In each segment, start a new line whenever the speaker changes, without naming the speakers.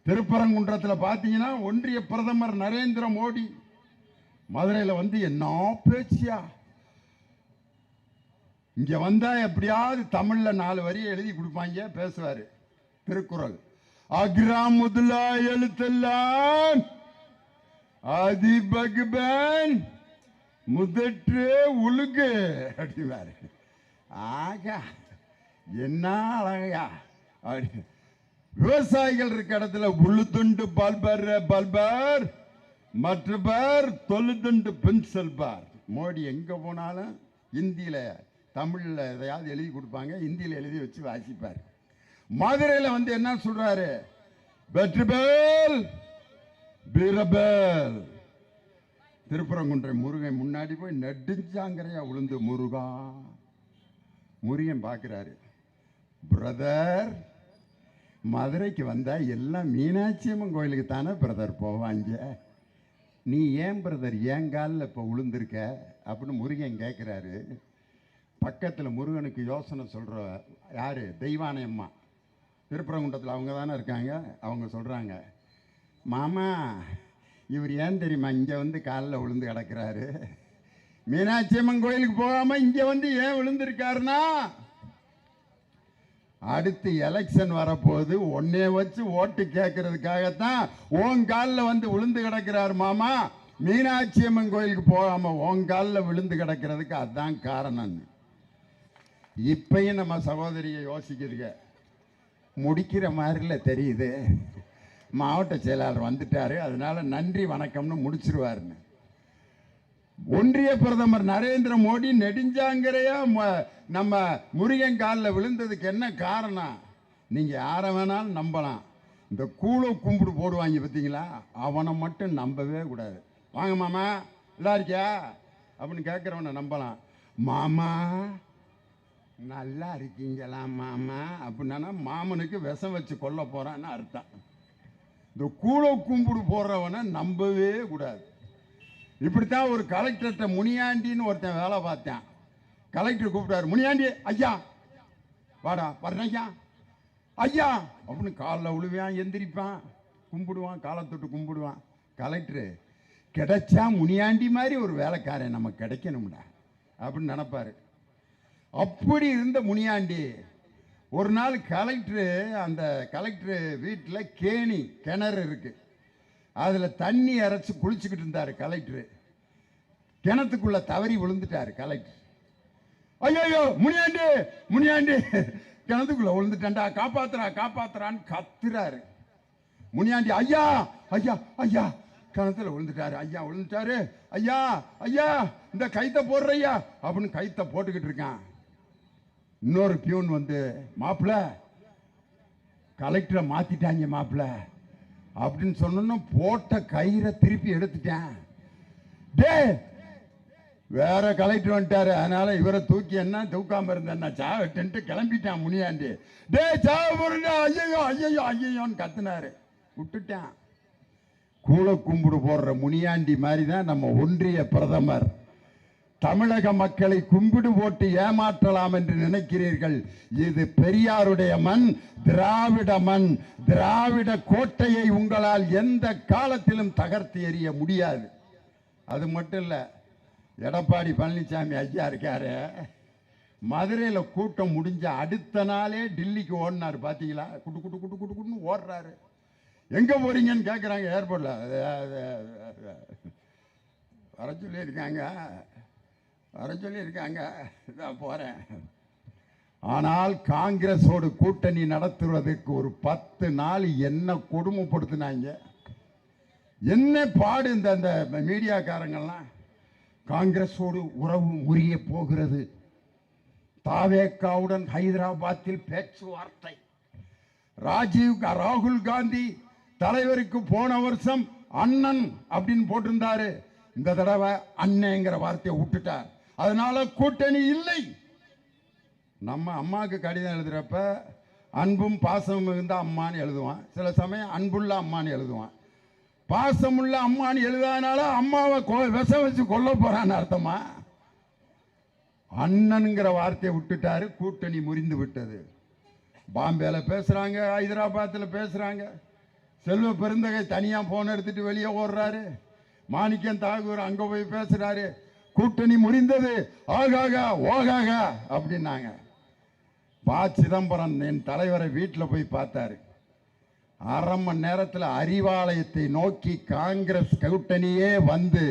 திருப்பரங்குன்றத்தில் பார்த்தீங்கன்னா ஒன்றிய பிரதமர் நரேந்திர மோடி மதுரையில் வந்து என்ன பேச்சியா, இங்க வந்தா எப்படியாவது தமிழ்ல 4 வரியை எழுதி கொடுப்பாங்க, பேசுவாரு. திருக்குறள், அக்ரா முதலா எழுத்தெல்லாம் அதிபகபன் முதற்றே உழுகு அப்படிவாரு. ஆகா என்ன அழகா. விவசாயிகள் இருக்க இடத்துல உழுதுண்டு பல்பர் மற்றவர் தொழுதுண்டு பென்சில் பார். மோடி எங்க போனாலும் இந்தியில தமிழ்ல எதையாவது எழுதி கொடுப்பாங்க, இந்தியில எழுதி வச்சு வாசிப்பார். மதுரையில் வந்து என்ன சொல்றாரு, வெற்றிபேல் பீரபேல். திருப்பரங்குன்ற முருகன் முன்னாடி போய் நெடுஞ்சாங்கரையா உளுந்து முருகா. முருகன் பார்க்கிறாரு, பிரதர் மதுரைக்கு வந்தா எல்லாம் மீனாட்சி அம்மன் கோயிலுக்கு தானே பிரதர் போவாங்க, நீ ஏன் பிரதர் ஏன் காலில் இப்போ உளுந்திருக்க அப்படின்னு முருகன் கேட்குறாரு. பக்கத்தில் முருகனுக்கு யோசனை சொல்கிற யார், தெய்வானை அம்மா திருப்பரங்குன்றத்தில் அவங்க தானே இருக்காங்க. அவங்க சொல்கிறாங்க, மாமா இவர் ஏன் தெரியுமா இங்கே வந்து காலில் விழுந்து கிடக்கிறாரு, மீனாட்சி அம்மன் கோயிலுக்கு போகாமல் இங்கே வந்து ஏன் விழுந்திருக்காருன்னா, அடுத்து எலெக்ஷன் வரப்போகுது, ஒன்னே வச்சு ஓட்டு கேட்கறதுக்காகத்தான் உன் காலில் வந்து விழுந்து கிடக்கிறார் மாமா, மீனாட்சி அம்மன் கோயிலுக்கு போகாம உன் காலில் விழுந்து கிடக்கிறதுக்கு அதுதான் காரணம். இப்பயும் நம்ம சகோதரியை யோசிக்கிறதுங்க முடிக்கிற மாதிரில தெரியுது. மாவட்ட செயலாளர் வந்துட்டாரு, அதனால நன்றி வணக்கம்னு முடிச்சிருவாருன்னு. ஒன்றிய பிரதமர் நரேந்திர மோடி நெடுஞ்சாங்கரையா நம்ம முருகன் காலில் விழுந்ததுக்கு என்ன காரணம், நீங்க யாரை வேணாலும் நம்பலாம். இந்த கூழ கும்பிடு போடுவாங்க பார்த்தீங்களா, அவனை மட்டும் நம்பவே கூடாது. வாங்க மாமா நல்லா இருக்கியா அப்படின்னு கேட்குறவனை நம்பலாம். மாமா நல்லா இருக்கீங்களா மாமா அப்படின்னா மாமனுக்கு விஷம் வச்சு கொல்ல போறான்னு அர்த்தம். இந்த கூழ கும்பிடு போடுறவனை நம்பவே கூடாது. இப்படித்தான் ஒரு கலெக்டர்கிட்ட முனியாண்டின்னு ஒருத்தன் வேலை பார்த்தேன். கலெக்டர் கூப்பிட்டாரு, முனியாண்டி ஐயா வாடா வர்றையா ஐயா அப்படின்னு காலில் விழுவான், எந்திரிப்பான், கும்பிடுவான், காலை தொட்டு கும்பிடுவான். கலெக்டரு கிடைச்சா முனியாண்டி மாதிரி ஒரு வேலைக்காரன் நமக்கு கிடைக்கணும்டா அப்படின்னு நினைப்பாரு. அப்படி இருந்த முனியாண்டி ஒரு நாள் அந்த கலெக்டர் வீட்டில் கிணறு இருக்கு, அதில் தண்ணி இறைச்சி குளிச்சுக்கிட்டு இருந்தார் கலெக்டர். கிணத்துக்குள்ள தவறி விழுந்துட்டாரு கலெக்டர். ஐயோ முனியாண்டி முனியாண்டி கிணத்துக்குள்ள விழுந்துட்டான்டா, காப்பாத்துறான்னு கத்துறாரு. முனியாண்டி ஐயா ஐயா ஐயா கிணத்துல விழுந்துட்டாரு, ஐயா விழுந்துட்டாரு, ஐயா ஐயா இந்த கைத்த போடுற ஐயா அப்படின்னு கைத்த போட்டுக்கிட்டு இருக்கான். இன்னொரு பியூன் வந்து, மாப்பிள்ள கலெக்டரை மாத்திட்டாங்க மாப்பிள்ள அப்படின்னு சொன்னோன்னா போட்ட கயிறை திருப்பி எடுத்துட்டேன். டே வேற கலெக்டர் வந்துட்டாரு, அதனால இவரை தூக்கி என்ன தூக்காம இருந்தேன்னா சாவட்டுன்ட்டு கிளம்பிட்டான் முனியாண்டி. டே சாவ போறா, ஐயோ ஐயோ ஐயோன்னு கத்துனாரு, விட்டுட்டான். கூழ கும்பிடு போடுற முனியாண்டி மாதிரி தான் நம்ம ஒன்றிய பிரதமர். தமிழக மக்களை கும்பிடு போட்டு ஏமாற்றலாம் என்று நினைக்கிறீர்கள். இது பெரியாருடைய மண், திராவிட மண். திராவிட கோட்டையை உங்களால் எந்த காலத்திலும் தகர்த்து எறிய முடியாது. அது மட்டும் இல்ல, எடப்பாடி பழனிசாமி ஐயா இருக்காரு, மதுரையில் கூட்டம் முடிஞ்ச அடுத்த நாளே டில்லிக்கு ஓடினார். பார்த்தீங்களா, குட்டு குட்டு குட்டு குட்டு குட்டுன்னு ஓடுறாரு. எங்க போறீங்கன்னு கேட்குறாங்க ஏர்போர்ட்ல. வர சொல்லியிருக்காங்க இதான் போறேன். ஆனால் காங்கிரஸோடு கூட்டணி நடத்துவதற்கு ஒரு 10 நாள் என்ன கொடுமைப்படுத்தினாங்க, என்ன பாடு. இந்த மீடியாக்காரங்கள்லாம் காங்கிரஸோடு உறவு முறிய போகிறது, தாவேக்காவுடன் ஹைதராபாத்தில் பேச்சுவார்த்தை, ராகுல் காந்தி தலைவருக்கு போன வருஷம் அண்ணன் அப்படின்னு போட்டிருந்தாரு, இந்த தடவை அண்ணேங்கிற வார்த்தையை விட்டுட்டார். அதனால கூட்டணி இல்லை. நம்ம அம்மாவுக்கு கடிதம் எழுதுறப்ப அன்பும் பாசமும் இருந்தா அம்மான்னு எழுதுவான், சில சமயம் அன்புள்ள அம்மான்னு எழுதுவான். பாசமுள்ள அம்மான்னு எழுதாதனால அம்மாவை விஷம் வச்சு கொல்ல போறான்னு அர்த்தமா? அண்ணனுங்கிற வார்த்தையை விட்டுட்டாரு, கூட்டணி முறிந்து விட்டது. பாம்பேல பேசுறாங்க, ஹைதராபாத்தில் பேசுறாங்க. செல்வ பெருந்தகை தனியா போன் எடுத்துட்டு வெளியே ஓடுறாரு. மாணிக்கம் தாகூர் அங்க போய் பேசுறாரு, கூட்டணி முறிந்தது, ஆகாகா ஓகாகா அப்படின்னாங்க. ப. சிதம்பரம் என் தலைவரை வீட்டில் போய் பார்த்தாரு. அரை மணி நேரத்தில் அறிவாலயத்தை நோக்கி காங்கிரஸ் கூட்டணியே வந்து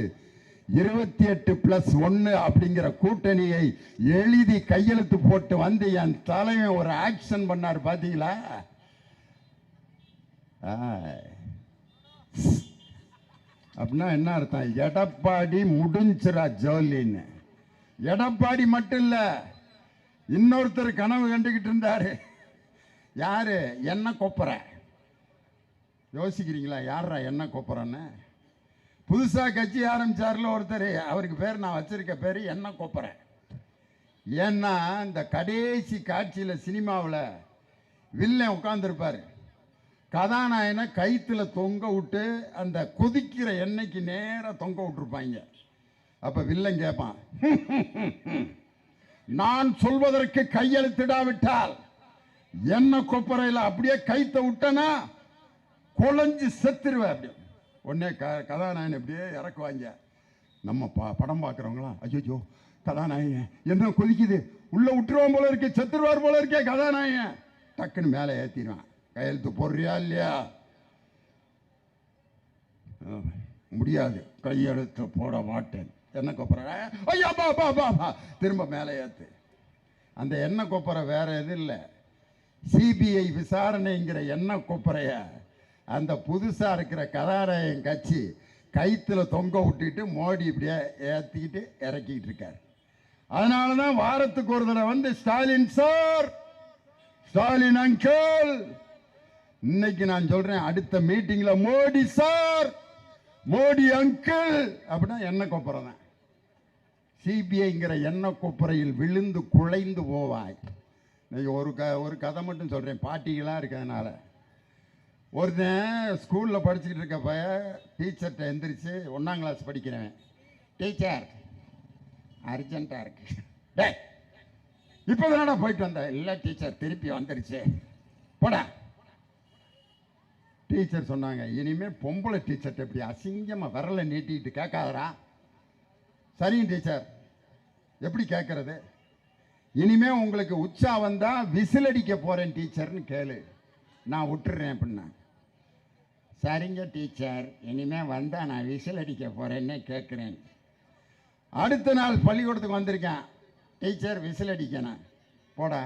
28+1 அப்படிங்கிற கூட்டணியை எழுதி கையெழுத்து போட்டு வந்து என் தலைவன் ஒரு ஆக்ஷன் பண்ணார். பாத்தீங்களா? அப்படின்னா என்ன அர்த்தம்? எடப்பாடி முடிஞ்சிரா ஜோலின்னு. எடப்பாடி மட்டும் இல்ல, இன்னொருத்தர் கனவு கண்டுகிட்டு இருந்தாரு. யாரு? என்ன கொப்பர. யோசிக்கிறீங்களா யாரா என்ன கொப்பரன்னு? புதுசா கட்சி ஆரம்பிச்சார்ல ஒருத்தர், அவருக்கு பேர் நான் வச்சிருக்க பேரு என்ன கொப்பர. ஏன்னா இந்த கடைசி காட்சியில் சினிமாவில் வில்லன் உட்கார்ந்துருப்பாரு, கதாநாயகனை கைத்துல தொங்க விட்டு அந்த கொதிக்கிற எண்ணெய்க்கு நேர தொங்க விட்டுருப்பாங்க. அப்ப வில்லன் கேட்பான், நான் சொல்வதற்கு கையெழுத்திடாவிட்டால் என்ன கொப்பரையில் அப்படியே கைத்த விட்டனா குழஞ்சு செத்துருவேன். அப்படி உடனே கதாநாயகன் அப்படியே இறக்குவாங்க. நம்ம படம் பார்க்குறவங்களாம், ஐயோ கதாநாயகன் என்ன கொதிக்குது, உள்ள விட்டுருவான் போல இருக்கு, செத்துருவார் போல இருக்கே கதாநாயகன், டக்குன்னு மேலே ஏற்றிடுவான். கையெழுத்து போடுறியா இல்லையா? முடியாது, கையெழுத்து போட மாட்டேன். என்ன கொப்பரை? ஐயா பா பா பா பா, திரும்ப மேலே ஏத்து. அந்த எண்ணெய் கொப்பரை வேற எது இல்லை, சிபிஐ விசாரணைங்கிற எண்ணெய் கொப்பரைய அந்த புதுசா இருக்கிற கதாநாயகன் கட்சி கைத்துல தொங்க விட்டுட்டு மோடி இப்படியே ஏத்திக்கிட்டு இறக்கிட்டு இருக்காரு. அதனாலதான் வாரத்துக்கு ஒரு தடவை வந்து ஸ்டாலின் சார், ஸ்டாலின் அங்கிள், இன்னைக்கு நான் சொல்றேன் அடுத்த மீட்டிங்ல மோடி சார், மோடி அங்கிள் அப்படின்னா எண்ணெய் கொப்பரை தான். சிபிஐங்கிற எண்ணெய் கொப்பரையில் விழுந்து குழைந்து போவாய். ஒரு கதை மட்டும் சொல்றேன், பாட்டிகளா இருக்கிறதுனால. ஒருத்தன் ஸ்கூலில் படிச்சுக்கிட்டு இருக்க பையன் டீச்சர்கிட்ட எந்திரிச்சு, 1ஆம் கிளாஸ் படிக்கிறவன், டீச்சர் அர்ஜென்ட்டாக இருக்கு. டே இப்போ தானடா போயிட்டு வந்தேன். இல்லை டீச்சர் திருப்பி வந்துருச்சு போடா. டீச்சர் சொன்னாங்க, இனிமேல் பொம்பளை டீச்சர்கிட்ட எப்படி அசிங்கமாக விரலை நீட்டிட்டு கேட்காதரா. சரிங்க டீச்சர், எப்படி கேட்கறது? இனிமே உங்களுக்கு உச்சா வந்தா விசில் அடிக்க போறேன் டீச்சர்னு கேளு, நான் விட்டுறேன் அப்படின்னா. சரிங்க டீச்சர், இனிமே வந்தா நான் விசில் அடிக்க போறேன்னு கேட்குறேன். அடுத்த நாள் பள்ளிக்கூடத்துக்கு வந்திருக்கேன், டீச்சர் விசில் அடிக்கணும் போடா.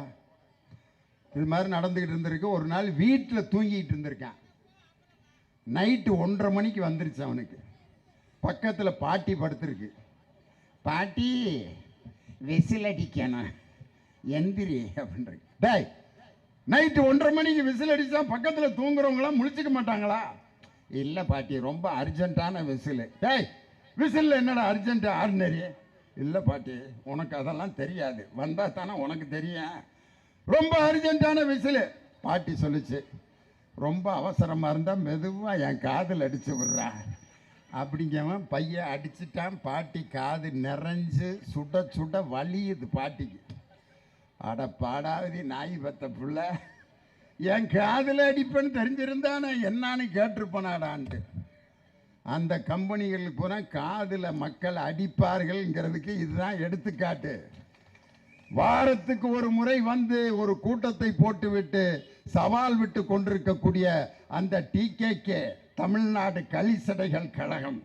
இது மாதிரி நடந்துக்கிட்டு இருந்திருக்கு. ஒரு நாள் வீட்டில் தூங்கிட்டு இருந்திருக்கேன். நைட்டு 1:30 மணிக்கு வந்துருச்சு அவனுக்கு. பக்கத்தில் பாட்டி படுத்திருக்கு. பாட்டி விசில் அடிக்கணும் எந்திரி அப்படின்றது. டேய், நைட்டு 1:30 மணிக்கு விசில் அடிச்சா பக்கத்தில் தூங்குறவங்களாம் முழிச்சுக்க மாட்டாங்களா? இல்லை பாட்டி, ரொம்ப அர்ஜென்ட்டான விசில். டேய், விசில் என்னடா அர்ஜென்ட் ஆர்டினரி? இல்லை பாட்டி, உனக்கு அதெல்லாம் தெரியாது, வந்தா தானே உனக்கு தெரியும். ரொம்ப அர்ஜென்ட்டான விசில். பாட்டி சொல்லிச்சு, ரொம்ப அவசரமாக இருந்தால் மெதுவாக என் காதில் அடிச்சு விடுறா அப்படிங்கவன் பையன் அடிச்சுட்டான். பாட்டி காது நிறைஞ்சு சுட சுட வலியுது பாட்டிக்கு. அட பாடாவதி நாய் பத்த புள்ள, என் காதில் அடிப்பேன்னு தெரிஞ்சிருந்தா நான் என்னான்னு கேட்டிருப்பனாடான்ட்டு. அந்த கம்பெனிகளுக்கு பூரா காதில் மக்கள் அடிப்பார்கள்ங்கிறதுக்கு இதுதான் எடுத்துக்காட்டு. வாரத்துக்கு ஒரு முறை வந்து ஒரு கூட்டத்தை போட்டுவிட்டு சவால் விட்டு கொண்டிருக்கக்கூடிய அந்த டிகேகே, தமிழ்நாடு கலிசடைகள் கழகம்,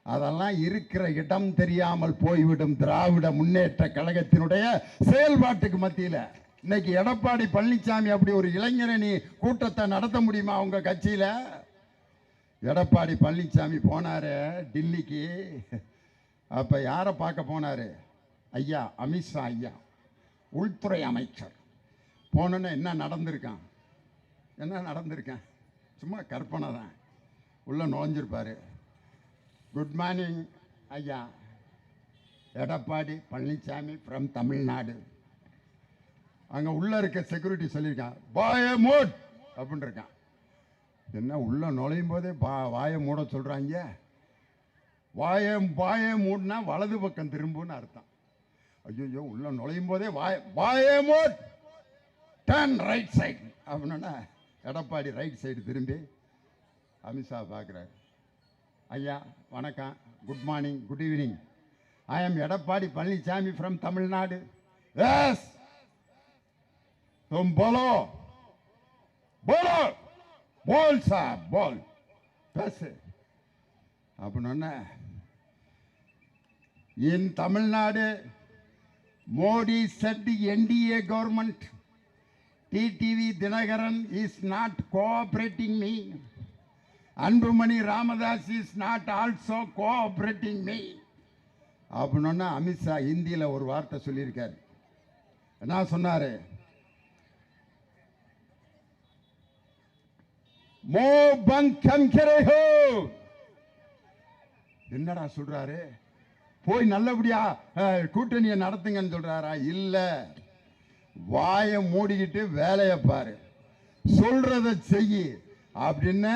அதெல்லாம் இருக்கிற இடம் தெரியாமல் போய்விடும் திராவிட முன்னேற்ற கழகத்தினுடைய செயல்பாட்டுக்கு மத்தியில் இன்னைக்கு எடப்பாடி பழனிசாமி அப்படி ஒரு இளைஞரணி கூட்டத்தை நடத்த முடியுமா உங்க கட்சியில? எடப்பாடி பழனிசாமி போனாரு டில்லிக்கு. அப்ப யாரை பார்க்க போனாரு? ஐயா அமித்ஷா ஐயா, உள்துறை அமைச்சர். போனோன்னு என்ன நடந்திருக்கான்? என்ன நடந்திருக்கான்? சும்மா கற்பனை தான். உள்ள நுழைஞ்சிருப்பாரு. குட் மார்னிங் ஐயா, எடப்பாடி பழனிசாமி ஃப்ரம் தமிழ்நாடு. அங்கே உள்ள இருக்க செக்யூரிட்டி சொல்லியிருக்கான், வாயை மூட் அப்படின்னு இருக்கான். என்ன உள்ள நுழையும் போதே வாயை மூட சொல்கிறாங்க? வாயை மூடினா வலது பக்கம் திரும்புன்னு அர்த்தம். ஐயோ, உள்ள நுழையும் போதே வாயை மூட், டர்ன் ரைட் சைடு அப்படின்னா எடப்பாடி ரைட் சைடு திரும்பி அமித்ஷா பார்க்குறாரு. ஐயா வணக்கம், good morning, good evening. I am Edappadi Palaniswami from Tamil Nadu. Yes, தும் போலோ போலோ போல் சார் போல் பேசு அப்படின்னு. In Tamil Nadu Modi said NDA government TTV Dhinakaran is not cooperating me. Anbumani Ramadoss is not also cooperating me அப்படின்னு அமித்ஷா ஹிந்தியில் ஒரு வார்த்தை சொல்லியிருக்காரு. என்ன சொன்னாரு? மோ பங்கம் கரேஹோ. என்னடா சொல்றாரு? போய் நல்லபடியா கூட்டணியை நடத்துங்கன்னு சொல்றாரா? இல்ல, வாயை மூடிக்கிட்டு வேலையை பாரு, சொல்றத செய்யி அப்படின்னு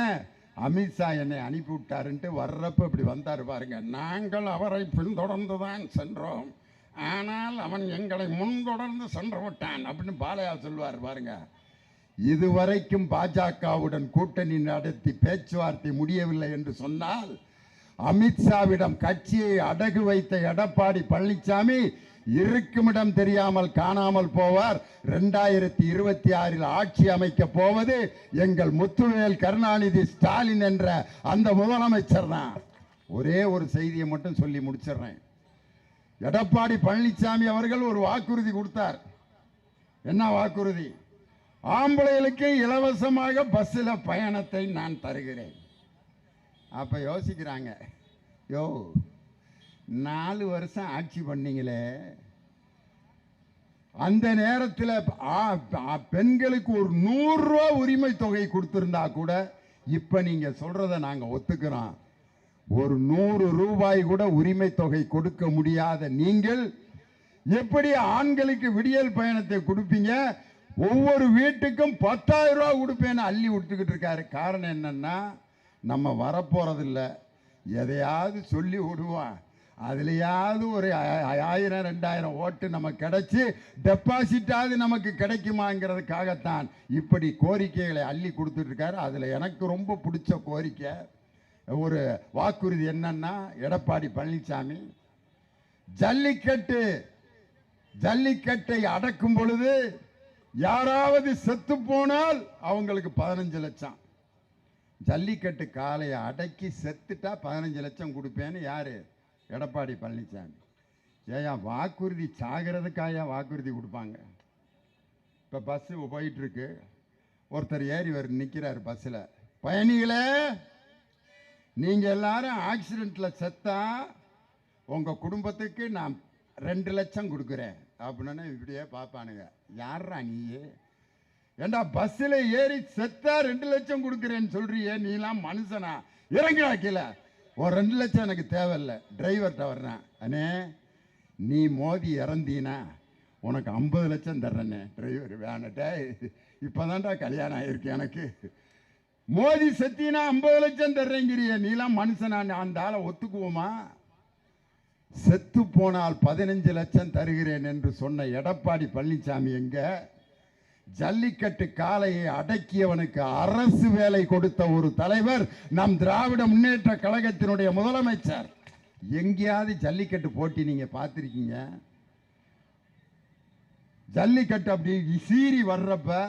அமித்ஷா என்னை அனுப்பி விட்டாருன்ட்டு வர்றப்ப இப்படி வந்தார் பாருங்க. நாங்கள் அவரை பின்தொடர்ந்துதான் சென்றோம், ஆனால் அவன் எங்களை முன்தொடர்ந்து சென்று விட்டான் அப்படின்னு பாலையா சொல்லுவார் பாருங்க. இதுவரைக்கும் பாஜகவுடன் கூட்டணி நடத்தி பேச்சுவார்த்தை முடியவில்லை என்று சொன்னால் அமித்ஷாவிடம் கட்சியை அடகு வைத்த எடப்பாடி பழனிசாமி இருக்குமிடம் தெரியாமல் காணாமல் போவார். 2026 ஆட்சி அமைக்க போவது எங்கள் முத்துவேல் கருணாநிதி ஸ்டாலின் என்ற அந்த முதலமைச்சர் தான். ஒரே ஒரு செய்தியை மட்டும் சொல்லி முடிச்சிடுறேன். எடப்பாடி பழனிசாமி அவர்கள் ஒரு வாக்குறுதி கொடுத்தார். என்ன வாக்குறுதி? ஆம்பளைகளுக்கு இலவசமாக பஸ்ஸில் பயணத்தை நான் தருகிறேன். அப்ப யோசிக்கிறாங்க, யோ 4 வருஷம் ஆட்சி பண்ணீங்களே, அந்த நேரத்தில் பெண்களுக்கு ஒரு 100 ரூபா உரிமை தொகை கொடுத்திருந்தா கூட இப்ப நீங்க சொல்றத நாங்க ஒத்துக்கிறோம். ஒரு 100 ரூபாய் கூட உரிமை தொகை கொடுக்க முடியாத நீங்கள் எப்படி ஆண்களுக்கு விடியல் பயணத்தை கொடுப்பீங்க? ஒவ்வொரு வீட்டுக்கும் 10,000 ரூபா கொடுப்பேன்னு அள்ளி விட்டுக்கிட்டு இருக்காரு. காரணம் என்னன்னா, நம்ம வரப்போறதில்லை, எதையாவது சொல்லி விடுவான், அதுலையாவது ஒரு 1000-2000 ஓட்டு நமக்கு கிடைச்சி டெபாசிட்டாவது நமக்கு கிடைக்குமாங்கிறதுக்காகத்தான் இப்படி கோரிக்கைகளை அள்ளி கொடுத்துட்டு இருக்காரு. அதில் எனக்கு ரொம்ப பிடிச்ச கோரிக்கை, ஒரு வாக்குறுதி என்னன்னா, எடப்பாடி பழனிசாமி ஜல்லிக்கட்டை அடக்கும் பொழுது யாராவது செத்து போனால் அவங்களுக்கு 15 லட்சம். ஜல்லிக்கட்டு காளையை அடக்கி செத்துட்டா 15 லட்சம் கொடுப்பேன்னு யாரு? எடப்பாடி பழனிசாமி. ஏயா வாக்குறுதி சாகிறதுக்காயா வாக்குறுதி கொடுப்பாங்க? இப்போ பஸ்ஸு போயிட்டு இருக்கு, ஒருத்தர் ஏறி நிற்கிறார் பஸ்ஸில். பயணிகளே, நீங்கள் எல்லாரும் ஆக்சிடெண்ட்டில் செத்தா உங்கள் குடும்பத்துக்கு நான் 2 லட்சம் கொடுக்குறேன் அப்படின்னு இப்படியே பார்ப்பானுங்க. யாரா நீயே? ஏண்டா பஸ்ஸில் ஏறி செத்தா 2 லட்சம் கொடுக்குறேன்னு சொல்றியே, நீலாம் மனுஷனா? இறங்கிடா கீழே. ஒரு 2 லட்சம் எனக்கு தேவையில்லை, டிரைவர்கிட்ட வர்றேன். அண்ணே, நீ மோதி இறந்தீனா உனக்கு 50 லட்சம் தர்றேண்ணே. டிரைவர் வேணட்டே, இப்போதான்டா கல்யாணம் ஆயிருக்கு எனக்கு. மோதி செத்தீனா 50 லட்சம் தர்றேங்கிறிய, நீலாம் மனுஷனா? அந்த ஆளை ஒத்துக்குவோமா? செத்து போனால் 15 லட்சம் தருகிறேன் என்று சொன்ன எடப்பாடி பழனிசாமி எங்க? ஜல்லிக்கட்டு காளையை அடக்கியவனுக்கு அரசு வேலை கொடுத்த ஒரு தலைவர் நம் திராவிட முன்னேற்ற கழகத்தினுடைய முதலமைச்சர். எங்கேயாவது ஜல்லிக்கட்டு போட்டி நீங்க பார்த்திருக்கீங்க? ஜல்லிக்கட்டு அப்படி சீறி வர்றப்ப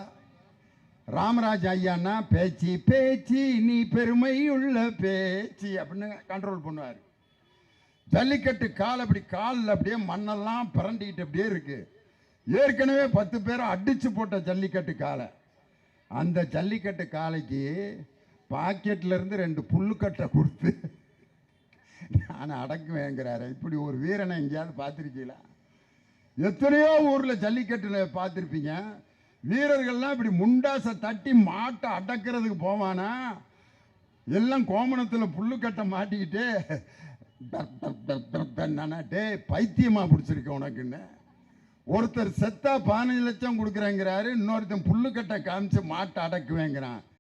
ராமராஜ் ஐயான்னா பேச்சு பேச்சு நீ பெருமை உள்ள பேச்சு அப்படின்னு கண்ட்ரோல் பண்ணுவார். ஜல்லிக்கட்டு கால் அப்படி காலில் அப்படியே மண்ணெல்லாம் பிறண்டிக்கிட்டு அப்படியே இருக்கு. ஏற்கனவே 10 பேரை அடிச்சு போட்ட ஜல்லிக்கட்டு காலை. அந்த ஜல்லிக்கட்டு காலைக்கு பாக்கெட்ல இருந்து 2 புல்லுக்கட்டை கொடுத்து நான் அடக்குவேங்கிறாரு. இப்படி ஒரு வீரனை எங்கேயாவது பார்த்துருக்கீங்களா? எத்தனையோ ஊர்ல ஜல்லிக்கட்டுல பார்த்துருப்பீங்க. வீரர்கள்லாம் இப்படி முண்டாசை தட்டி மாட்டை அடக்கிறதுக்கு போவானா, எல்லாம் கோமணத்தில் புல்லுக்கட்டை மாட்டிக்கிட்டு டே பைத்தியமா பிடிச்சிருக்க உனக்குன்னு. ஒருத்தர் செத்தா 15 லட்சம் கொடுக்குறேங்கிறாரு, இன்னொருத்தன் புல்லுக்கட்டை காமிச்சு மாட்டை அடக்குவேங்கிறான்.